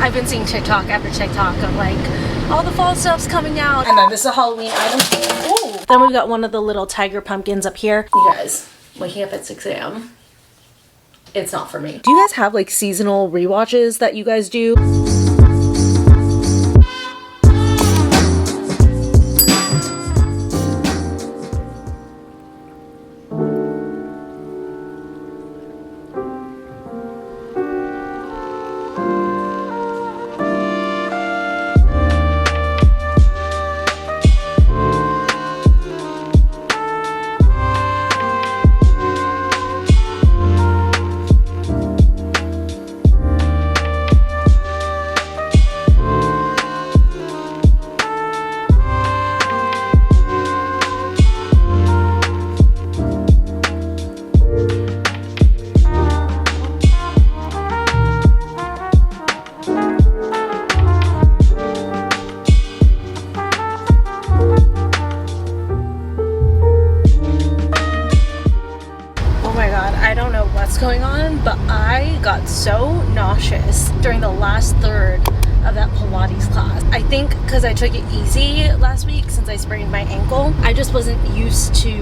I've been seeing TikTok after TikTok of like all the fall stuff's coming out. And then this is a Halloween item. Ooh. Then we've got one of the little tiger pumpkins up here. You guys, waking up at 6 a.m. It's not for me. Do you guys have like seasonal rewatches that you guys do? Going on, but I got so nauseous during the last third of that Pilates class. I think because I took it easy last week since I sprained my ankle, I just wasn't used to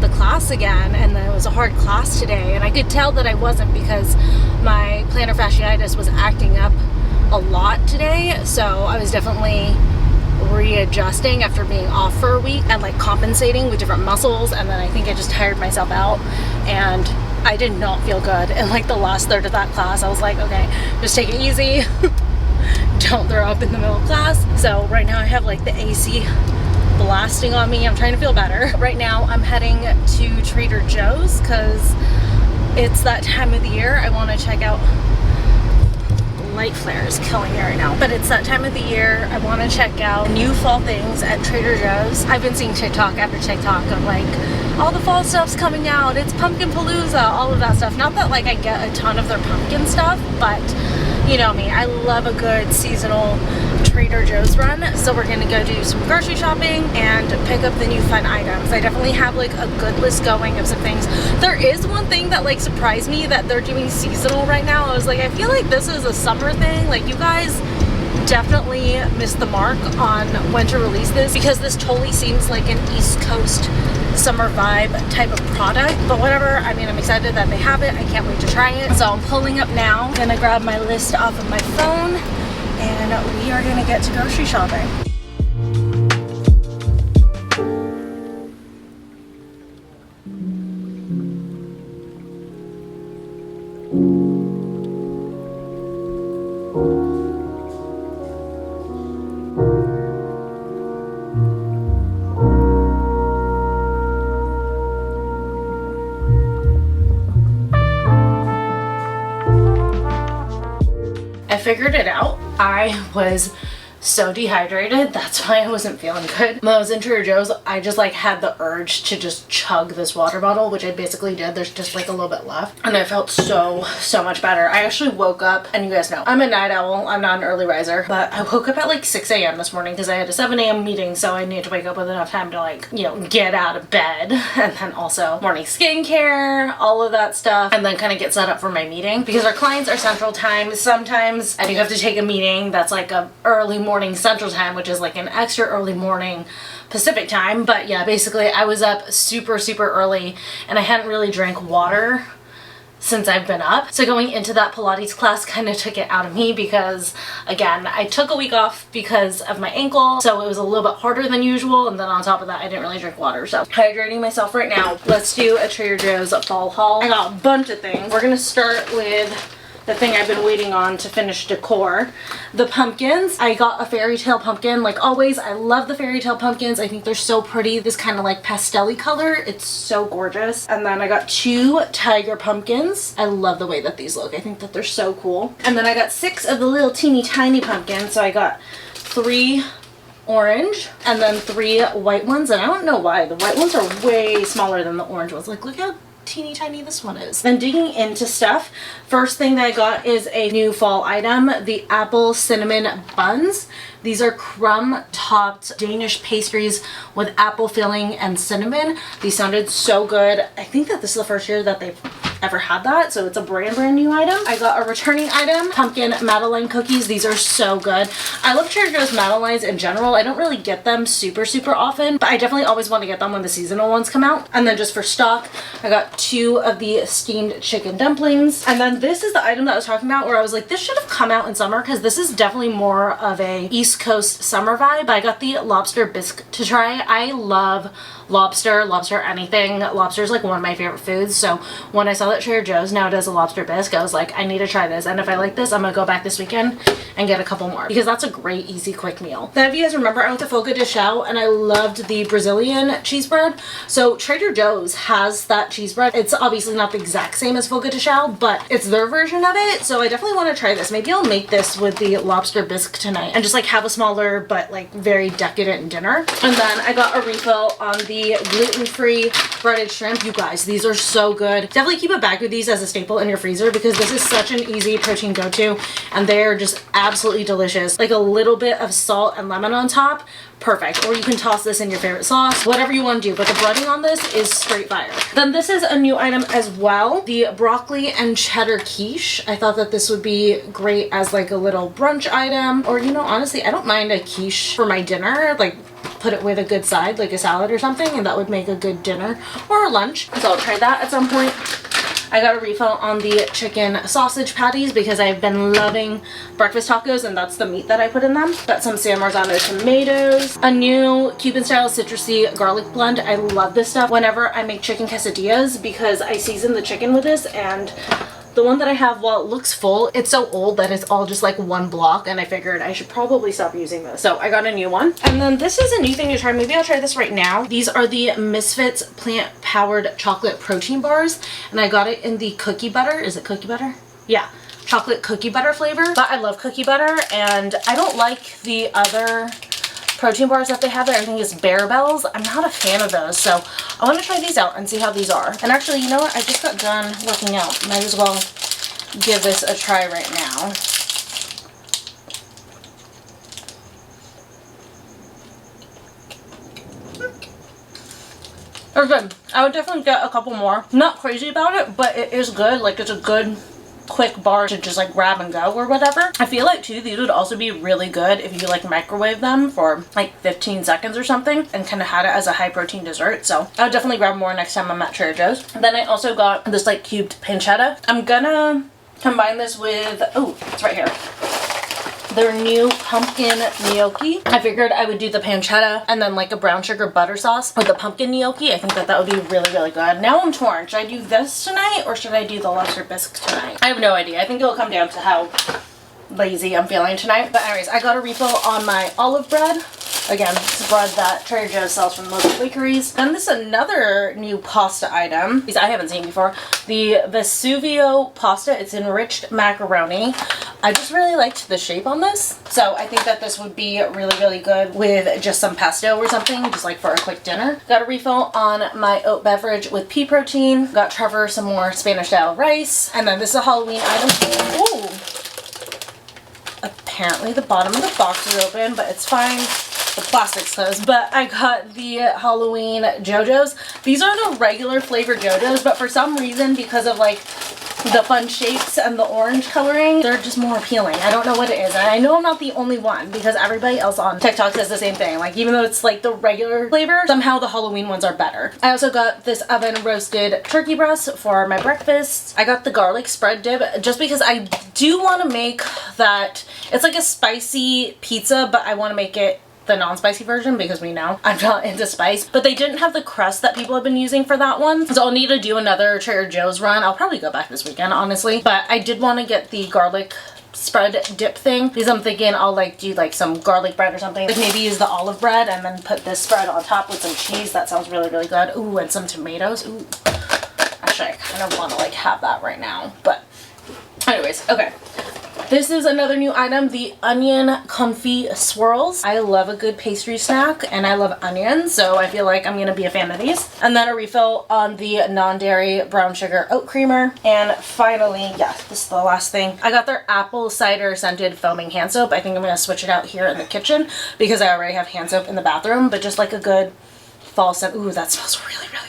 the class again, and then it was a hard class today, and I could tell that I wasn't because my plantar fasciitis was acting up a lot today, so I was definitely readjusting after being off for a week and like compensating with different muscles, and then I think I just tired myself out and I did not feel good in like the last third of that class. I was like, okay, just take it easy. Don't throw up in the middle of class. So right now I have like the AC blasting on me. I'm trying to feel better. Right now I'm heading to Trader Joe's because it's that time of the year. I want to check out light flare is killing me right now, but it's that time of the year. I want to check out new fall things at Trader Joe's. I've been seeing TikTok after TikTok of like all the fall stuff's coming out. It's pumpkin palooza, all of that stuff. Not that like I get a ton of their pumpkin stuff, but you know me, I love a good seasonal Trader Joe's run. So we're gonna go do some grocery shopping and pick up the new fun items. I definitely have like a good list going of some things. There is one thing that like surprised me that they're doing seasonal right now. I was like, I feel like this is a summer thing. Like you guys definitely missed the mark on when to release this, because this totally seems like an East Coast summer vibe type of product, but whatever. I mean, I'm excited that they have it. I can't wait to try it. So I'm pulling up now. I'm gonna grab my list off of my phone and we are gonna get to grocery shopping. I figured it out. I was so dehydrated. That's why I wasn't feeling good. When I was in Trader Joe's, I just like had the urge to just chug this water bottle, which I basically did. There's just like a little bit left. And I felt so much better. I actually woke up, and you guys know, I'm a night owl. I'm not an early riser, but I woke up at like 6 a.m. this morning because I had a 7 a.m. meeting, so I needed to wake up with enough time to like, you know, get out of bed. And then also morning skincare, all of that stuff, and then kind of get set up for my meeting. Because our clients are Central Time. Sometimes I do have to take a meeting that's like a early morning Central Time, which is like an extra early morning Pacific Time. But yeah, basically I was up super early, and I hadn't really drank water since I've been up. So going into that Pilates class kind of took it out of me, because again, I took a week off because of my ankle, so it was a little bit harder than usual, and then on top of that I didn't really drink water. So hydrating myself right now. Let's do a Trader Joe's fall haul. I got a bunch of things. We're gonna start with the thing I've been waiting on to finish decor. The pumpkins. I got a fairy tale pumpkin. Like always, I love the fairy tale pumpkins. I think they're so pretty. This kind of like pastel-y color. It's so gorgeous. And then I got 2 tiger pumpkins. I love the way that these look. I think that they're so cool. And then I got 6 of the little teeny tiny pumpkins. So I got 3 orange and then 3 white ones. And I don't know why. The white ones are way smaller than the orange ones. Like, look how teeny tiny this one is. Then digging into stuff, first thing that I got is a new fall item, the apple cinnamon buns. These are crumb topped Danish pastries with apple filling and cinnamon. These sounded so good. I think that this is the first year that they've ever had that, so it's a brand new item. I got a returning item, pumpkin Madeleine cookies. These are so good. I love Trader Joe's Madeleines in general. I don't really get them super often, but I definitely always want to get them when the seasonal ones come out. And then just for stock, I got 2 of the steamed chicken dumplings. And then this is the item that I was talking about where I was like, this should have come out in summer because this is definitely more of a East Coast summer vibe. I got the lobster bisque to try. I love lobster anything. Lobster is like one of my favorite foods, so when I saw that Trader Joe's now does a lobster bisque, I was like, I need to try this, and if I like this, I'm gonna go back this weekend and get a couple more because that's a great easy quick meal. Then if you guys remember, I went to Fogo de Chão and I loved the Brazilian cheese bread. So Trader Joe's has that cheese bread. It's obviously not the exact same as Fogo de Chão, but it's their version of it, so I definitely want to try this. Maybe I'll make this with the lobster bisque tonight and just like have a smaller but like very decadent dinner. And then I got a refill on the gluten-free breaded shrimp. You guys, these are so good. Definitely keep a bag of these as a staple in your freezer because this is such an easy protein go-to and they're just absolutely delicious. Like a little bit of salt and lemon on top, perfect. Or you can toss this in your favorite sauce, whatever you want to do, but the breading on this is straight fire. Then this is a new item as well, the broccoli and cheddar quiche. I thought that this would be great as like a little brunch item, or you know, honestly, I don't mind a quiche for my dinner, like put it with a good side, like a salad or something, and that would make a good dinner or a lunch. So I'll try that at some point. I got a refill on the chicken sausage patties because I've been loving breakfast tacos and that's the meat that I put in them. Got some San Marzano tomatoes, a new Cuban style citrusy garlic blend. I love this stuff whenever I make chicken quesadillas because I season the chicken with this, and the one that I have, while it looks full, it's so old that it's all just like one block, and I figured I should probably stop using this. So I got a new one. And then this is a new thing to try. Maybe I'll try this right now. These are the Misfits plant-powered chocolate protein bars, and I got it in the cookie butter. Is it cookie butter? Yeah, chocolate cookie butter flavor. But I love cookie butter, and I don't like the other protein bars that they have there. I think it's Bear Bells. I'm not a fan of those, so I want to try these out and see how these are. And actually, you know what? I just got done working out. Might as well give this a try right now. They're good. I would definitely get a couple more. Not crazy about it, but it is good. Like, it's a good quick bar to just like grab and go or whatever. I feel like too, these would also be really good if you like microwave them for like 15 seconds or something and kind of had it as a high protein dessert. So I would definitely grab more next time I'm at Trader Joe's. Then I also got this like cubed pancetta. I'm gonna combine this with, oh, it's right here, their new pumpkin gnocchi. I figured I would do the pancetta and then like a brown sugar butter sauce with the pumpkin gnocchi. I think that that would be really good. Now I'm torn. Should I do this tonight or should I do the lobster bisque tonight? I have no idea. I think it'll come down to how lazy I'm feeling tonight. But anyways, I got a refill on my olive bread. Again, it's bread that Trader Joe's sells from local bakeries. Then this is another new pasta item. These I haven't seen before. The Vesuvio pasta. It's enriched macaroni. I just really liked the shape on this. So I think that this would be really good with just some pesto or something, just like for a quick dinner. Got a refill on my oat beverage with pea protein. Got Trevor some more Spanish style rice. And then this is a Halloween item. Ooh. Apparently the bottom of the box is open, but it's fine. The plastic's closed. But I got the Halloween JoJo's. These are the regular flavored JoJo's, but for some reason, because of like the fun shapes and the orange coloring, they're just more appealing. I don't know what it is. And I know I'm not the only one because everybody else on TikTok says the same thing. Like, even though it's like the regular flavor, somehow the Halloween ones are better. I also got this oven roasted turkey breast for my breakfast. I got the garlic spread dip just because I do want to make that. It's like a spicy pizza, but I want to make it the non-spicy version because we know I'm not into spice. But they didn't have the crust that people have been using for that one, so I'll need to do another Trader Joe's run. I'll probably go back this weekend, honestly, but I did want to get the garlic spread dip thing because I'm thinking I'll like do like some garlic bread or something, like maybe use the olive bread and then put this spread on top with some cheese. That sounds really good. Ooh, and some tomatoes. Ooh, actually I kind of want to like have that right now, but anyways, okay. This is another new item, the onion confit swirls. I love a good pastry snack and I love onions, so I feel like I'm gonna be a fan of these. And then a refill on the non-dairy brown sugar oat creamer. And finally, yeah, this is the last thing. I got their apple cider scented foaming hand soap. I think I'm gonna switch it out here in the kitchen because I already have hand soap in the bathroom, but just like a good fall scent. Ooh, that smells really good.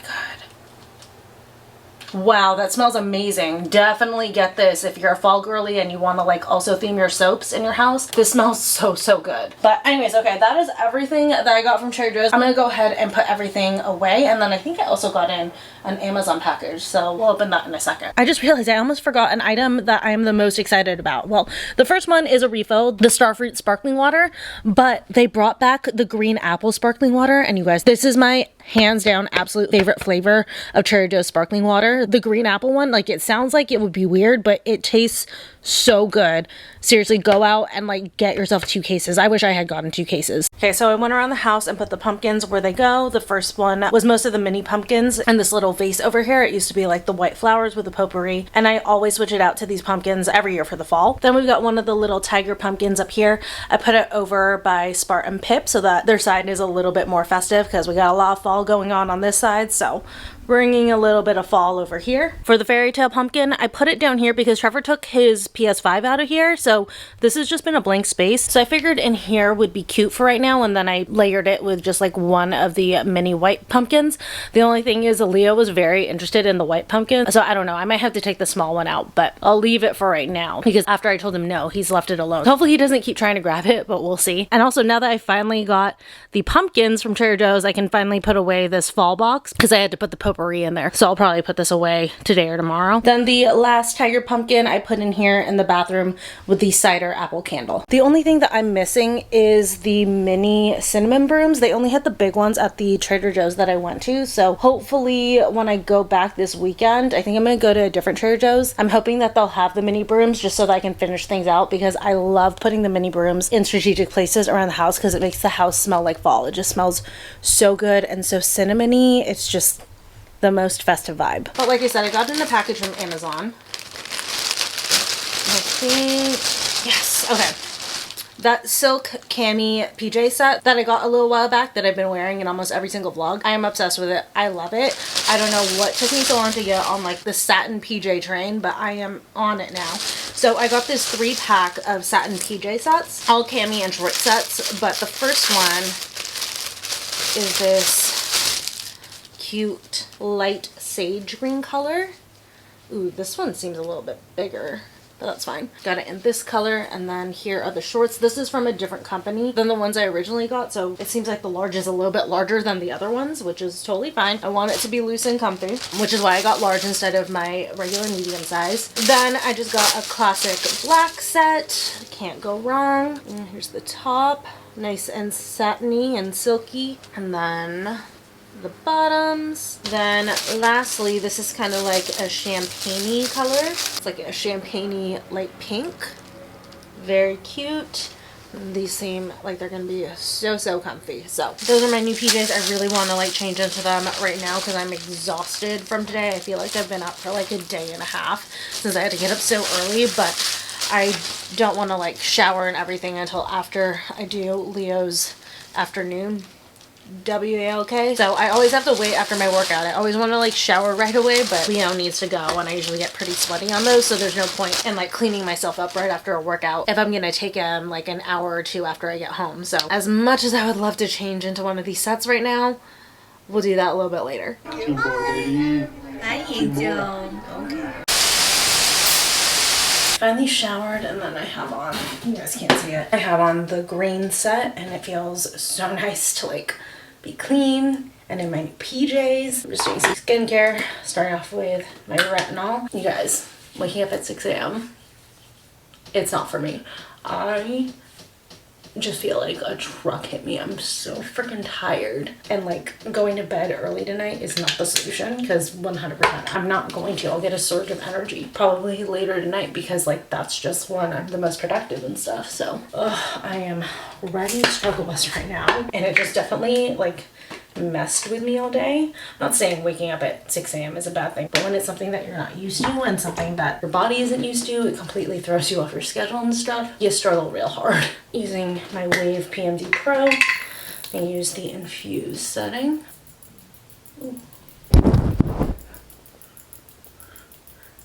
Wow, that smells amazing. Definitely get this if you're a fall girly and you want to like also theme your soaps in your house. This smells so good. But anyways, okay, that is everything that I got from Trader Joe's. I'm gonna go ahead and put everything away, and then I think I also got in an Amazon package, so we'll open that in a second. I just realized I almost forgot an item that I am the most excited about. Well, the first one is a refill, the Starfruit sparkling water, but they brought back the green apple sparkling water, and you guys, this is my hands down absolute favorite flavor of Trader Joe's sparkling water. The green apple one, like, it sounds like it would be weird, but it tastes so good. Seriously, go out and like get yourself 2 cases. I wish I had gotten 2 cases. Okay, so I went around the house and put the pumpkins where they go. The first one was most of the mini pumpkins and this little vase over here. It used to be like the white flowers with the potpourri, and I always switch it out to these pumpkins every year for the fall. Then we've got one of the little tiger pumpkins up here. I put it over by Spart and Pip so that their side is a little bit more festive because we got a lot of fall going on this side, so bringing a little bit of fall over here. For the fairy tale pumpkin, I put it down here because Trevor took his PS5 out of here, so this has just been a blank space. So I figured in here would be cute for right now, and then I layered it with just like one of the mini white pumpkins. The only thing is Leo was very interested in the white pumpkin, so I don't know, I might have to take the small one out, but I'll leave it for right now because after I told him no, he's left it alone. Hopefully he doesn't keep trying to grab it, but we'll see. And also, now that I finally got the pumpkins from Trader Joe's, I can finally put away this fall box because I had to put the potpourri in there. So I'll probably put this away today or tomorrow. Then the last tiger pumpkin I put in here in the bathroom with the cider apple candle. The only thing that I'm missing is the mini cinnamon brooms. They only had the big ones at the Trader Joe's that I went to. So hopefully when I go back this weekend, I think I'm gonna go to a different Trader Joe's. I'm hoping that they'll have the mini brooms just so that I can finish things out because I love putting the mini brooms in strategic places around the house because it makes the house smell like fall. It just smells so good and so cinnamony. It's just the most festive vibe. But like I said, I got it in a package from Amazon. I think, yes, okay. That silk cami PJ set that I got a little while back that I've been wearing in almost every single vlog. I am obsessed with it. I love it. I don't know what took me so long to get on like the satin PJ train, but I am on it now. So I got this 3-pack of satin PJ sets, all cami and short sets, but the first one is this cute light sage green color. Ooh, this one seems a little bit bigger, but that's fine. Got it in this color, and then here are the shorts. This is from a different company than the ones I originally got, so it seems like the large is a little bit larger than the other ones, which is totally fine. I want it to be loose and comfy, which is why I got large instead of my regular medium size. Then I just got a classic black set. Can't go wrong. And here's the top. Nice and satiny and silky. And then the bottoms. Then lastly, this is kind of like a champagne-y color. It's like a champagne-y light pink. Very cute. These seem like they're gonna be so comfy. So those are my new PJs. I really want to like change into them right now because I'm exhausted from today. I feel like I've been up for like a day and a half since I had to get up so early, but I don't want to like shower and everything until after I do Leo's afternoon WALK. So I always have to wait after my workout. I always want to like shower right away, but Leo needs to go and I usually get pretty sweaty on those, so there's no point in like cleaning myself up right after a workout if I'm gonna take him like an hour or two after I get home. So as much as I would love to change into one of these sets right now, we'll do that a little bit later. Hi, Angel. Okay. Finally showered, and then I have on, you guys can't see it, I have on the green set, and it feels so nice to like be clean and in my new PJs. I'm just doing some skincare, starting off with my retinol. You guys, waking up at 6 a.m. it's not for me. I just feel like a truck hit me. I'm so freaking tired, and like going to bed early tonight is not the solution because 100% I'm not going to. I'll get a surge of energy probably later tonight because like that's just when I'm the most productive and stuff. So I am riding the struggle bus right now, and it just definitely like messed with me all day. I'm not saying waking up at 6 a.m. is a bad thing, but when it's something that you're not used to and something that your body isn't used to, it completely throws you off your schedule and stuff. You struggle real hard. Using my Wave PMD Pro, I use the infused setting. Ooh.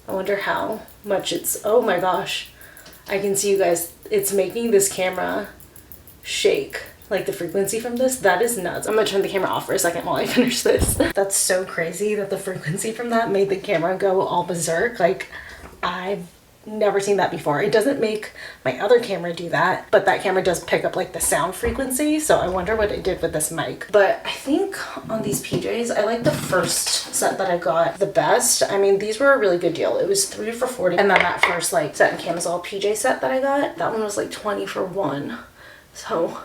I wonder how much it's, oh my gosh, I can see you guys, it's making this camera shake like the frequency from this, that is nuts. I'm gonna turn the camera off for a second while I finish this. That's so crazy that the frequency from that made the camera go all berserk. Like, I've never seen that before. It doesn't make my other camera do that, but that camera does pick up like the sound frequency, so I wonder what it did with this mic. But I think on these PJs, I like the first set that I got the best. I mean, these were a really good deal. It was 3 for $40, and then that first like satin camisole PJ set that I got, that one was like 20 for $1. So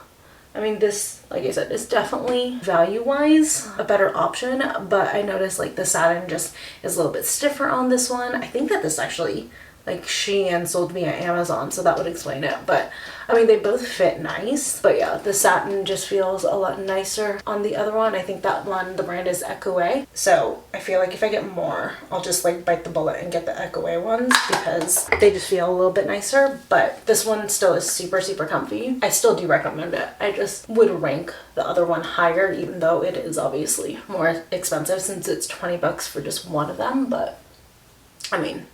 I mean, this, like I said, is definitely value-wise a better option, but I noticed like the satin just is a little bit stiffer on this one. I think that this actually, like, Shein sold me at Amazon, so that would explain it. But I mean, they both fit nice, but yeah, the satin just feels a lot nicer on the other one. I think that one, the brand is Echoe, so I feel like if I get more, I'll just like bite the bullet and get the Echoe ones because they just feel a little bit nicer. But this one still is super, super comfy. I still do recommend it. I just would rank the other one higher, even though it is obviously more expensive since it's 20 bucks for just one of them. But I mean,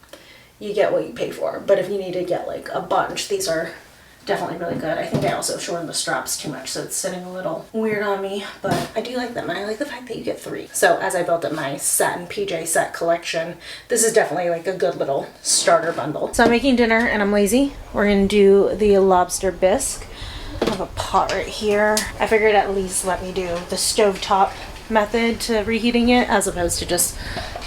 you get what you pay for. But if you need to get like a bunch, these are definitely really good. I think I also shortened the straps too much, so it's sitting a little weird on me, but I do like them, and I like the fact that you get 3. So as I built up my satin PJ set collection, this is definitely like a good little starter bundle. So I'm making dinner and I'm lazy. We're gonna do the lobster bisque. I have a pot right here. I figured at least let me do the stovetop method to reheating it as opposed to just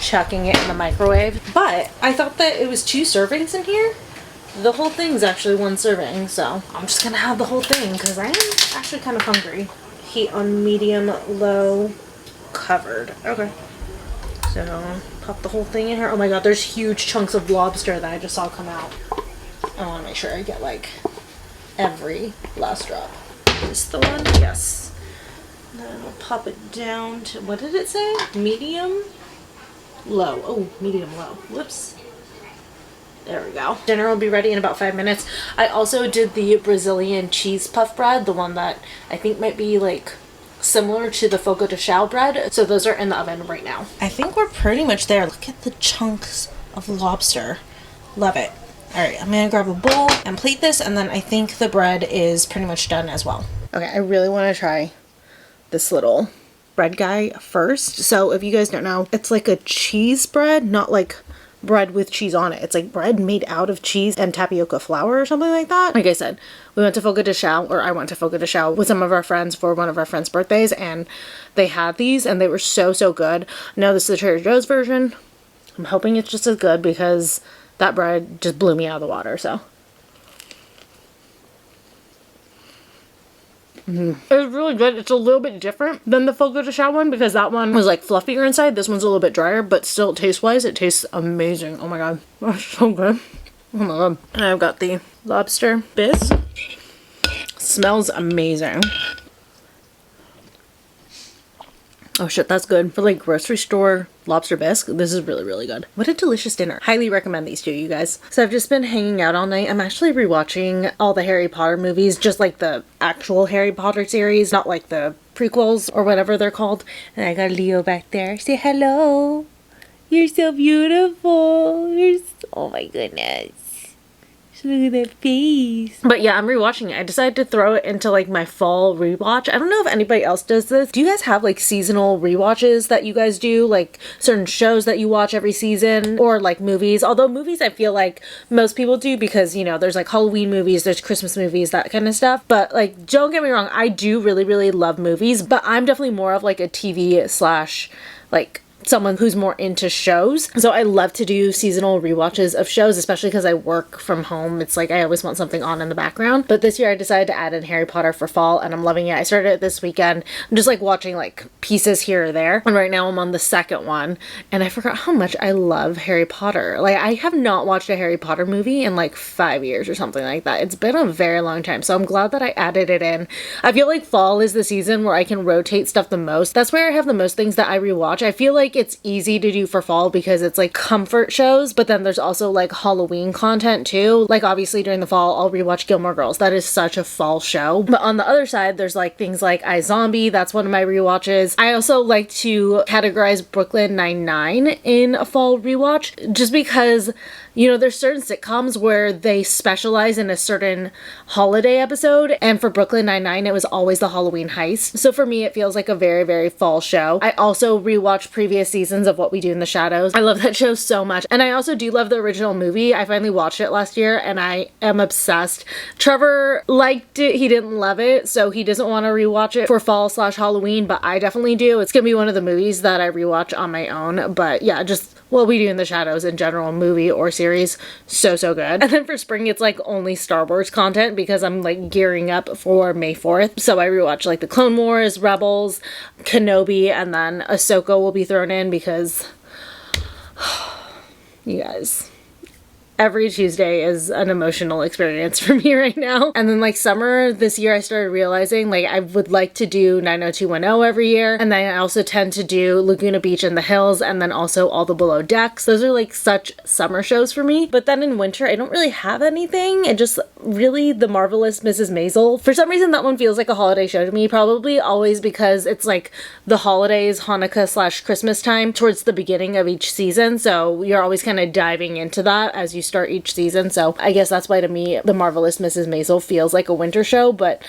chucking it in the microwave. But I thought that it was 2 servings in here. The whole thing's actually 1 serving, so I'm just gonna have the whole thing because I'm actually kind of hungry. Heat on medium, low, covered. Okay. So pop the whole thing in here. Oh my god, there's huge chunks of lobster that I just saw come out. I want to make sure I get like every last drop. Is this the one? Yes. Then I'll pop it down to, what did it say? Medium, low. Oh, medium low. Whoops. There we go. Dinner will be ready in about 5 minutes. I also did the Brazilian cheese puff bread, the one that I think might be like similar to the fogo de chão bread. So those are in the oven right now. I think we're pretty much there. Look at the chunks of lobster. Love it. All right, I'm gonna grab a bowl and plate this, and then I think the bread is pretty much done as well. Okay, I really want to try this little bread guy first. So if you guys don't know, it's like a cheese bread, not like bread with cheese on it. It's like bread made out of cheese and tapioca flour or something like that. Like I said, we went to Fogo de Chão, or I went to Fogo de Chão with some of our friends for one of our friends' birthdays, and they had these and they were so, so good. Now this is the Trader Joe's version. I'm hoping it's just as good because that bread just blew me out of the water, so. It's really good. It's a little bit different than the Fogo de Chão one because that one was like fluffier inside. This one's a little bit drier, but still taste-wise, it tastes amazing. Oh my god. That's so good. Oh my god. And I've got the lobster bisque. Smells amazing. Oh shit, that's good. For like grocery store lobster bisque, this is really, really good. What a delicious dinner. Highly recommend these to you guys. So I've just been hanging out all night. I'm actually rewatching all the Harry Potter movies, just like the actual Harry Potter series, not like the prequels or whatever they're called. And I got Leo back there. Say hello. You're so beautiful. Oh my goodness. Look at that face. But yeah, I'm rewatching it. I decided to throw it into like my fall rewatch. I don't know if anybody else does this. Do you guys have like seasonal rewatches that you guys do? Like certain shows that you watch every season, or like movies? Although movies I feel like most people do because, you know, there's like Halloween movies, there's Christmas movies, that kind of stuff. But like, don't get me wrong, I do really, really love movies, but I'm definitely more of like a TV slash like someone who's more into shows. So I love to do seasonal rewatches of shows, especially because I work from home. It's like I always want something on in the background. But this year I decided to add in Harry Potter for fall, and I'm loving it. I started it this weekend. I'm just like watching like pieces here or there. And right now I'm on the second one, and I forgot how much I love Harry Potter. Like, I have not watched a Harry Potter movie in like 5 years or something like that. It's been a very long time. So I'm glad that I added it in. I feel like fall is the season where I can rotate stuff the most. That's where I have the most things that I rewatch. I feel like like it's easy to do for fall because it's like comfort shows, but then there's also like Halloween content too. Like obviously during the fall, I'll rewatch Gilmore Girls. That is such a fall show. But on the other side, there's like things like iZombie. That's one of my rewatches. I also like to categorize Brooklyn Nine-Nine in a fall rewatch just because, you know, there's certain sitcoms where they specialize in a certain holiday episode, and for Brooklyn Nine-Nine, it was always the Halloween heist. So for me, it feels like a very, very fall show. I also rewatched previous seasons of What We Do in the Shadows. I love that show so much. And I also do love the original movie. I finally watched it last year, and I am obsessed. Trevor liked it. He didn't love it, so he doesn't want to rewatch it for fall/Halloween, but I definitely do. It's gonna be one of the movies that I rewatch on my own. But yeah, just What We Do in the Shadows in general, movie or series, so good. And then for spring, it's like only Star Wars content because I'm like gearing up for May 4th. So I rewatch like the Clone Wars, Rebels, Kenobi, and then Ahsoka will be thrown in because you guys, every Tuesday is an emotional experience for me right now. And then like summer this year, I started realizing like I would like to do 90210 every year. And then I also tend to do Laguna Beach and the Hills, and then also All the Below Decks. Those are like such summer shows for me. But then in winter, I don't really have anything. It just really The Marvelous Mrs. Maisel. For some reason, that one feels like a holiday show to me. Probably always because it's like the holidays, Hanukkah/Christmas time towards the beginning of each season. So you're always kind of diving into that as you start each season. So I guess that's why to me The Marvelous Mrs. Maisel feels like a winter show. But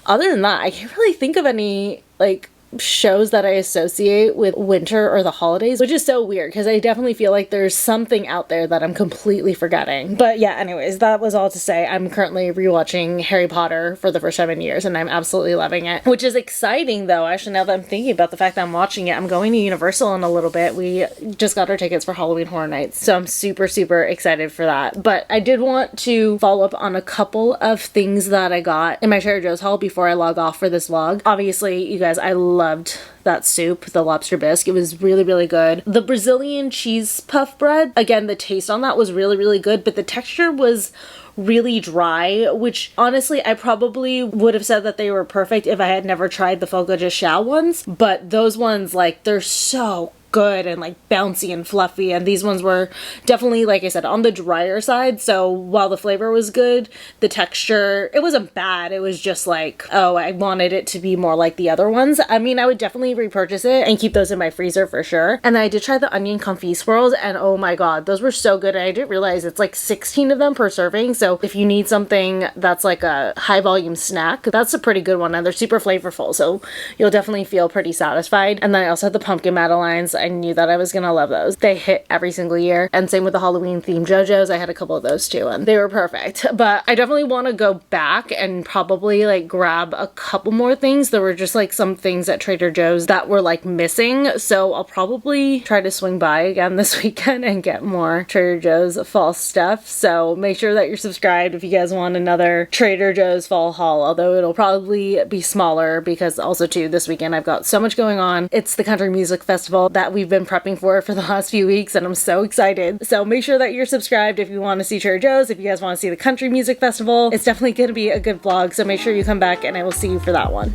other than that, I can't really think of any like shows that I associate with winter or the holidays, which is so weird because I definitely feel like there's something out there that I'm completely forgetting. But yeah, anyways, that was all to say I'm currently rewatching Harry Potter for the first time in years, and I'm absolutely loving it, which is exciting though. Actually, now that I'm thinking about the fact that I'm watching it, I'm going to Universal in a little bit. We just got our tickets for Halloween Horror Nights, so I'm super excited for that. But I did want to follow up on a couple of things that I got in my Trader Joe's haul before I log off for this vlog. Obviously, you guys, I loved that soup, the lobster bisque. It was really good. The Brazilian cheese puff bread, again, the taste on that was really good, but the texture was really dry, which honestly I probably would have said that they were perfect if I had never tried the Fogo de Chão ones, but those ones, like, they're so good and like bouncy and fluffy, and these ones were definitely, like I said, on the drier side. So while the flavor was good, the texture, it wasn't bad. It was just like, oh, I wanted it to be more like the other ones. I mean, I would definitely repurchase it and keep those in my freezer for sure. And then I did try the onion confit swirls, and oh my god, those were so good. And I didn't realize it's like 16 of them per serving, so if you need something that's like a high volume snack, that's a pretty good one, and they're super flavorful, so you'll definitely feel pretty satisfied. And then I also had the pumpkin madeleines. I knew that I was gonna love those. They hit every single year. And same with the Halloween themed JoJo's. I had a couple of those too, and they were perfect. But I definitely want to go back and probably like grab a couple more things. There were just like some things at Trader Joe's that were like missing, so I'll probably try to swing by again this weekend and get more Trader Joe's fall stuff. So make sure that you're subscribed if you guys want another Trader Joe's fall haul, although it'll probably be smaller because also too this weekend I've got so much going on. It's the country music festival that we've been prepping for the last few weeks, and I'm so excited. So make sure that you're subscribed if you want to see Trader Joe's. If you guys want to see the country music festival, it's definitely going to be a good vlog, so make sure you come back and I will see you for that one.